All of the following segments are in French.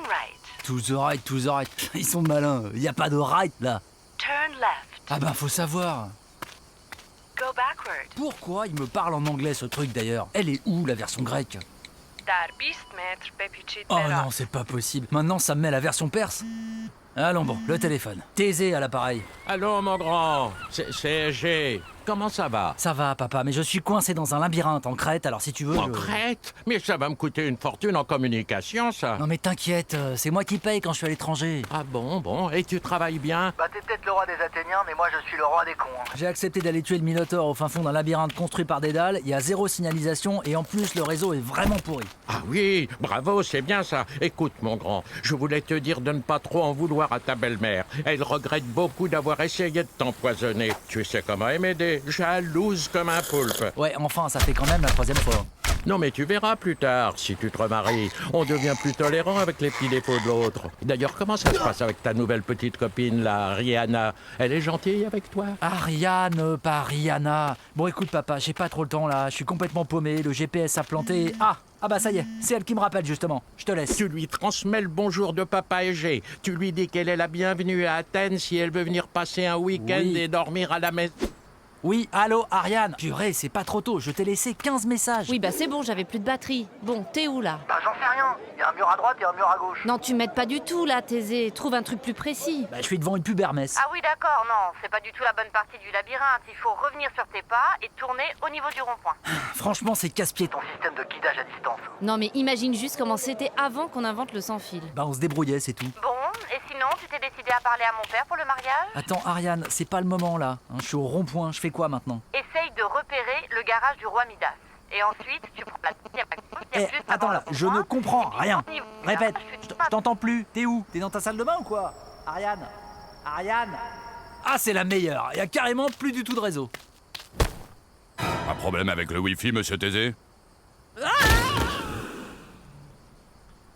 Turn right. To the right. Ils sont malins, y a pas de right là. Turn left. Ah ben faut savoir. Go backward. Pourquoi il me parle en anglais ce truc d'ailleurs? Elle est où la version grecque? Dar bist metr pe picit Oh peras. non, c'est pas possible. Maintenant ça me met la version perse. Allons bon, le téléphone. Taisez à l'appareil. Allô, mon grand, c'est G. Comment ça va? Ça va papa, mais je suis coincé dans un labyrinthe en Crète, alors si tu veux... En je- Crète? Mais ça va me coûter une fortune en communication, ça. Non mais t'inquiète, c'est moi qui paye quand je suis à l'étranger. Ah bon, et tu travailles bien? Bah t'es peut-être le roi des Athéniens, mais moi je suis le roi des cons. Hein. J'ai accepté d'aller tuer le Minotaure au fin fond d'un labyrinthe construit par Dédale, il y a 0 signalisation et en plus le réseau est vraiment pourri. Ah oui, bravo, c'est bien ça. Écoute, mon grand, je voulais te dire de ne pas trop en vouloir à ta belle-mère. Elle regrette beaucoup d'avoir essayé de t'empoisonner. Tu sais comment elle m'aider, jalouse comme un poulpe. Ouais, enfin, ça fait quand même la 3e fois. Non, mais tu verras plus tard, si tu te remaries. On devient plus tolérant avec les petits défauts de l'autre. D'ailleurs, comment ça se passe avec ta nouvelle petite copine, là, Rihanna? Elle est gentille avec toi? Ariane, pas Rihanna. Bon écoute papa, j'ai pas trop le temps là, je suis complètement paumé, le GPS a planté... Ah bah ça y est, c'est elle qui me rappelle justement, je te laisse. Tu lui transmets le bonjour de papa et G. Tu lui dis qu'elle est la bienvenue à Athènes si elle veut venir passer un week-end Oui. et dormir à la maison. Oui, allô Ariane. Purée, c'est pas trop tôt, je t'ai laissé 15 messages. Oui, bah c'est bon, j'avais plus de batterie. Bon, t'es où là? Bah j'en sais rien, y a un mur à droite et un mur à gauche. Non, tu m'aides pas du tout là, Thésée. Trouve un truc plus précis. Bah je suis devant une pub Hermès. Ah oui, d'accord, non, c'est pas du tout la bonne partie du labyrinthe. Il faut revenir sur tes pas et tourner au niveau du rond-point. Franchement, c'est casse-pied. Ton système de guidage à distance. Non, mais imagine juste comment c'était avant qu'on invente le sans-fil. Bah on se débrouillait, c'est tout. Bon, et sinon, tu t'es décidé à parler à mon père pour le mariage? Attends Ariane, c'est pas le moment là. Hein, je suis au rond-point, je fais quoi maintenant? Essaye de repérer le garage du roi Midas. Et ensuite, tu prends la deuxième action qui est juste Attends avant là, le je ne rond-point. comprends rien. Et puis, Répète, je je t'entends plus. T'es où? T'es dans ta salle de bain ou quoi? Ariane? Ariane? Ah c'est la meilleure, y a carrément plus du tout de réseau. Un problème avec le Wi-Fi, monsieur Thésée?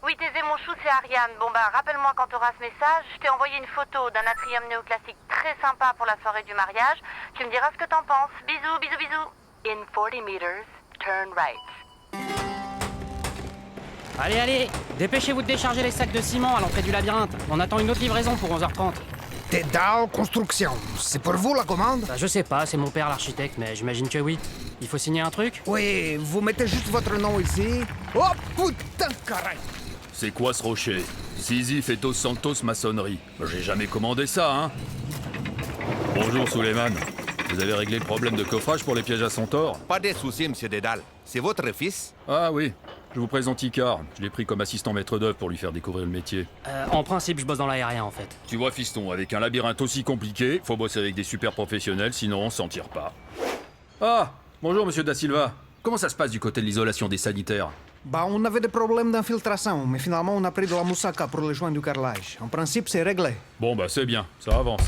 Oui, Thésée, mon chou, c'est Ariane. Bon, bah, rappelle-moi quand tu auras ce message. Je t'ai envoyé une photo d'un atrium néoclassique très sympa pour la soirée du mariage. Tu me diras ce que t'en penses. Bisous, bisous, bisous. In 40 meters, turn right. Allez, allez, dépêchez-vous de décharger les sacs de ciment à l'entrée du labyrinthe. On attend une autre livraison pour 11h30. Dédale Construction, c'est pour vous la commande? Bah, je sais pas, c'est mon père l'architecte, mais j'imagine que oui. Il faut signer un truc? Oui, vous mettez juste votre nom ici. Oh putain, carré! C'est quoi ce rocher? Sisyphe et Dos Santos maçonnerie. J'ai jamais commandé ça, hein? Bonjour, Suleiman. Vous avez réglé le problème de coffrage pour les pièges à Centaure? Pas de soucis, monsieur Dédale. C'est votre fils? Ah oui, je vous présente Icar. Je l'ai pris comme assistant maître d'œuvre pour lui faire découvrir le métier. En principe, je bosse dans l'aérien en fait. Tu vois, fiston, avec un labyrinthe aussi compliqué, faut bosser avec des super professionnels, sinon on s'en tire pas. Ah, bonjour, monsieur Da Silva. Comment ça se passe du côté de l'isolation des sanitaires? Bah, on avait des problèmes d'infiltration, mais finalement on a pris de la moussaka pour les joints du carrelage. En principe, c'est réglé. Bon, bah c'est bien, ça avance.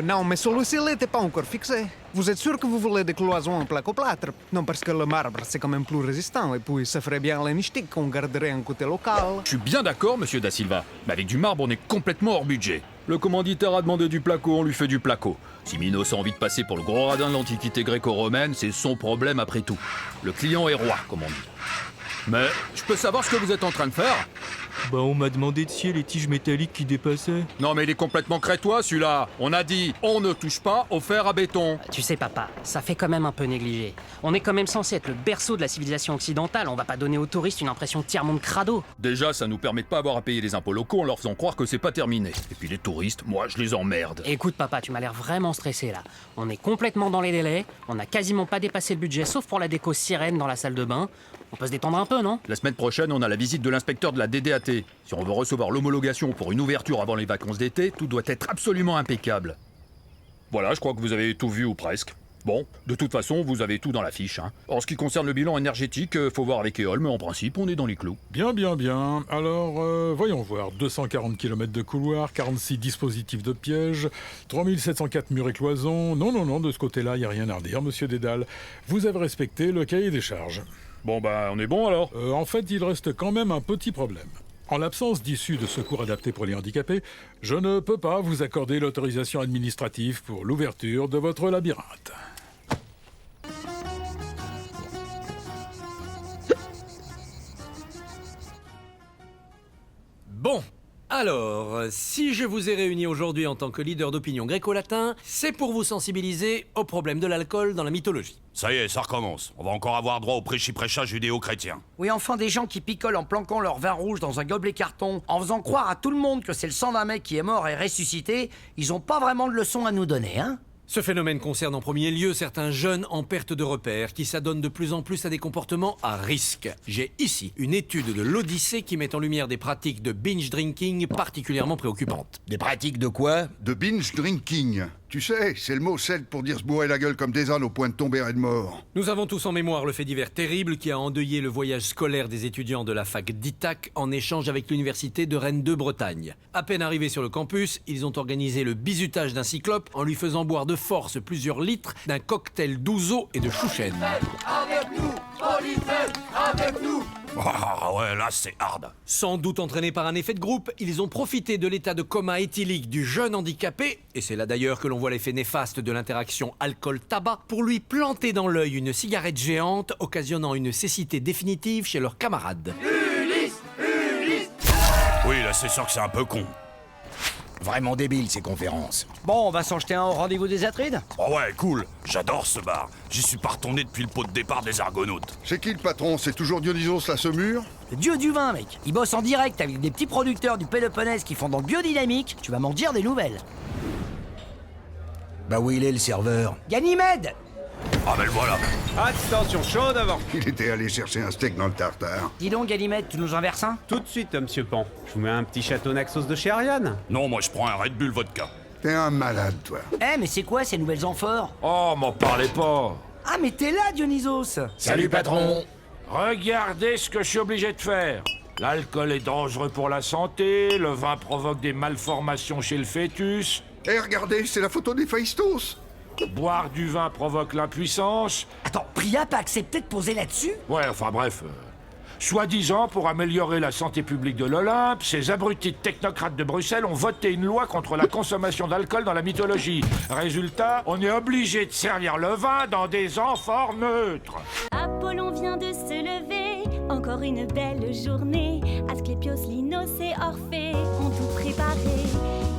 Non, mais celui-ci n'était pas encore fixé. Vous êtes sûr que vous voulez des cloisons en placo-plâtre? Non, parce que le marbre, c'est quand même plus résistant, et puis ça ferait bien l'anistique qu'on garderait un côté local. Je suis bien d'accord, monsieur Da Silva, mais avec du marbre, on est complètement hors budget. Le commanditaire a demandé du placo, on lui fait du placo. Si Minos a envie de passer pour le gros radin de l'antiquité gréco-romaine, c'est son problème après tout. Le client est roi, comme on dit. Mais je peux savoir ce que vous êtes en train de faire? Bah on m'a demandé de scier les tiges métalliques qui dépassaient. Non mais il est complètement crétois celui-là. On a dit, on ne touche pas au fer à béton. Tu sais, papa, ça fait quand même un peu négligé. On est quand même censé être le berceau de la civilisation occidentale. On va pas donner aux touristes une impression de tiers-monde crado. Déjà, ça nous permet de pas avoir à payer les impôts locaux en leur faisant croire que c'est pas terminé. Et puis les touristes, moi je les emmerde. Écoute, papa, tu m'as l'air vraiment stressé là. On est complètement dans les délais. On a quasiment pas dépassé le budget, sauf pour la déco sirène dans la salle de bain. On peut se détendre un peu, non? La semaine prochaine, on a la visite de l'inspecteur de la DDAT. Si on veut recevoir l'homologation pour une ouverture avant les vacances d'été, tout doit être absolument impeccable. Voilà, je crois que vous avez tout vu ou presque. Bon, de toute façon, vous avez tout dans la fiche. Hein. En ce qui concerne le bilan énergétique, faut voir avec Éole, mais en principe, on est dans les clous. Bien, bien, bien. Alors, voyons voir. 240 km de couloir, 46 dispositifs de pièges, 3704 murs et cloisons. Non, non, non, de ce côté-là, il n'y a rien à redire, monsieur Dédale. Vous avez respecté le cahier des charges. Bon, bah, on est bon alors? En fait, il reste quand même un petit problème. En l'absence d'issue de secours adaptée pour les handicapés, je ne peux pas vous accorder l'autorisation administrative pour l'ouverture de votre labyrinthe. Bon, alors, si je vous ai réunis aujourd'hui en tant que leader d'opinion gréco-latin, c'est pour vous sensibiliser au problème de l'alcool dans la mythologie. Ça y est, ça recommence. On va encore avoir droit au prêchi-prêcha judéo-chrétien. Oui, enfin des gens qui picolent en planquant leur vin rouge dans un gobelet carton, en faisant croire à tout le monde que c'est le sang d'un mec qui est mort et ressuscité, ils ont pas vraiment de leçon à nous donner, hein? Ce phénomène concerne en premier lieu certains jeunes en perte de repères qui s'adonnent de plus en plus à des comportements à risque. J'ai ici une étude de l'Odyssée qui met en lumière des pratiques de binge drinking particulièrement préoccupantes. Des pratiques de quoi? De binge drinking. Tu sais, c'est le mot celte pour dire se bourrer la gueule comme des ânes au point de tomber raide mort. Nous avons tous en mémoire le fait divers terrible qui a endeuillé le voyage scolaire des étudiants de la fac d'Ithac en échange avec l'université de Rennes 2 Bretagne. À peine arrivés sur le campus, ils ont organisé le bizutage d'un cyclope en lui faisant boire de force plusieurs litres d'un cocktail d'ouzo et de chouchen. Avec nous, Polyphète, avec nous. Ah ouais, là c'est hard. Sans doute entraînés par un effet de groupe, ils ont profité de l'état de coma éthylique du jeune handicapé, et c'est là d'ailleurs que l'on voit l'effet néfaste de l'interaction alcool-tabac, pour lui planter dans l'œil une cigarette géante, occasionnant une cécité définitive chez leurs camarades. Ulysse, Ulysse. Oui, là c'est sûr que c'est un peu con. Vraiment débile ces conférences. Bon, on va s'en jeter un au rendez-vous des Atrides? Oh ouais, cool. J'adore ce bar. J'y suis pas retourné depuis le pot de départ des Argonautes. C'est qui le patron? C'est toujours Dionysos la Saumure? Le dieu du vin, mec. Il bosse en direct avec des petits producteurs du Péloponnèse qui font dans le biodynamique. Tu vas m'en dire des nouvelles. Bah où il est le serveur? Ganymède! Ah ben le voilà. Attention, chaud devant. Il était allé chercher un steak dans le tartare. Dis donc, Ganymède, tu nous en verses un? Tout de suite, monsieur Pan. Je vous mets un petit château Naxos de chez Ariane. Non, moi je prends un Red Bull vodka. T'es un malade, toi. Eh, mais c'est quoi ces nouvelles amphores? Oh, m'en parlez pas. Ah, mais t'es là, Dionysos! Salut, patron. Regardez ce que je suis obligé de faire. L'alcool est dangereux pour la santé, le vin provoque des malformations chez le fœtus. Eh, regardez, c'est la photo des Phaistos. Boire du vin provoque l'impuissance. Attends, Priap a accepté de poser là-dessus? Ouais, enfin bref. Soi-disant, pour améliorer la santé publique de l'Olympe, ces abrutis de technocrates de Bruxelles ont voté une loi contre la consommation d'alcool dans la mythologie. Résultat, on est obligé de servir le vin dans des amphores neutres. Apollon vient de se lever, encore une belle journée. Asclépios, Linos et Orphée ont tout préparé.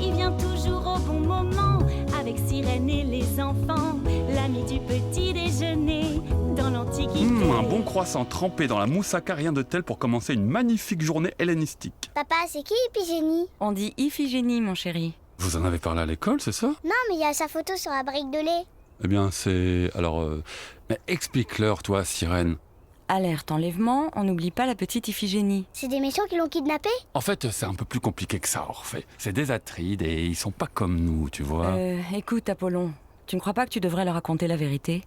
Il vient toujours au bon moment, avec Sirène et les enfants, l'ami du petit déjeuner dans l'Antiquité. Un bon croissant trempé dans la moussaka, rien de tel pour commencer une magnifique journée hellénistique. Papa, c'est qui Iphigénie? On dit Iphigénie, mon chéri. Vous en avez parlé à l'école, c'est ça? Non, mais il y a sa photo sur la brique de lait. Eh bien, c'est... Alors, mais explique-leur, toi, Sirène. Alerte enlèvement, on n'oublie pas la petite Iphigénie. C'est des méchants qui l'ont kidnappée? En fait, c'est un peu plus compliqué que ça, Orphée. C'est des Atrides et ils sont pas comme nous, tu vois. Écoute, Apollon, tu ne crois pas que tu devrais leur raconter la vérité?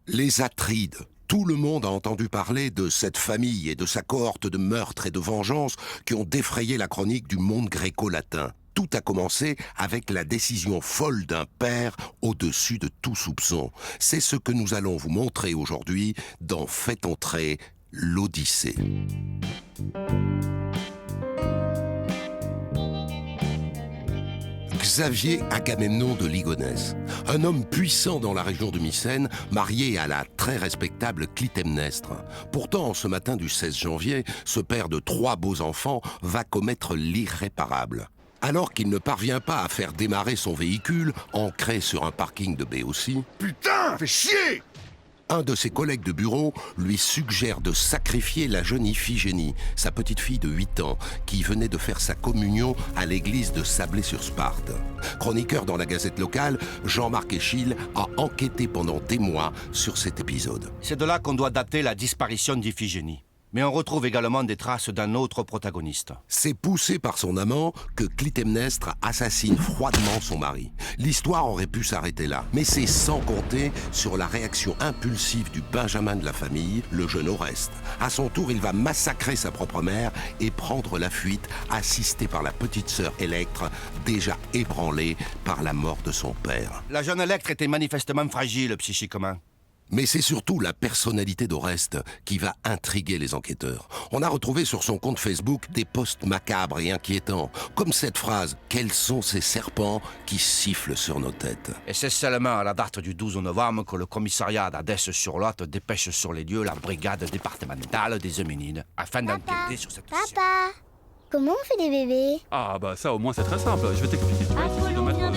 Les Atrides. Tout le monde a entendu parler de cette famille et de sa cohorte de meurtres et de vengeances qui ont défrayé la chronique du monde gréco-latin. Tout a commencé avec la décision folle d'un père au-dessus de tout soupçon. C'est ce que nous allons vous montrer aujourd'hui dans Faites entrer l'Odyssée. Xavier Agamemnon de Lygonès, un homme puissant dans la région de Mycène, marié à la très respectable Clytemnestre. Pourtant, ce matin du 16 janvier, ce père de 3 beaux enfants va commettre l'irréparable. Alors qu'il ne parvient pas à faire démarrer son véhicule, ancré sur un parking de Béotie... Putain, fais chier! Un de ses collègues de bureau lui suggère de sacrifier la jeune Iphigénie, sa petite fille de 8 ans, qui venait de faire sa communion à l'église de Sablé-sur-Sparte. Chroniqueur dans la gazette locale, Jean-Marc Échille a enquêté pendant des mois sur cet épisode. C'est de là qu'on doit dater la disparition d'Iphigénie. Mais on retrouve également des traces d'un autre protagoniste. C'est poussé par son amant que Clytemnestre assassine froidement son mari. L'histoire aurait pu s'arrêter là, mais c'est sans compter sur la réaction impulsive du benjamin de la famille, le jeune Oreste. À son tour, il va massacrer sa propre mère et prendre la fuite, assisté par la petite sœur Électre, déjà ébranlée par la mort de son père. La jeune Électre était manifestement fragile psychiquement. Mais c'est surtout la personnalité d'Oreste qui va intriguer les enquêteurs. On a retrouvé sur son compte Facebook des posts macabres et inquiétants, comme cette phrase « Quels sont ces serpents qui sifflent sur nos têtes ?» Et c'est seulement à la date du 12 novembre que le commissariat d'Adès-sur-Lot dépêche sur les lieux la brigade départementale des hominides afin d'enquêter sur cette... Papa, Comment on fait des bébés? Ah bah ça au moins c'est très simple, je vais t'expliquer. Tu vas Apollon essayer de mettre vient en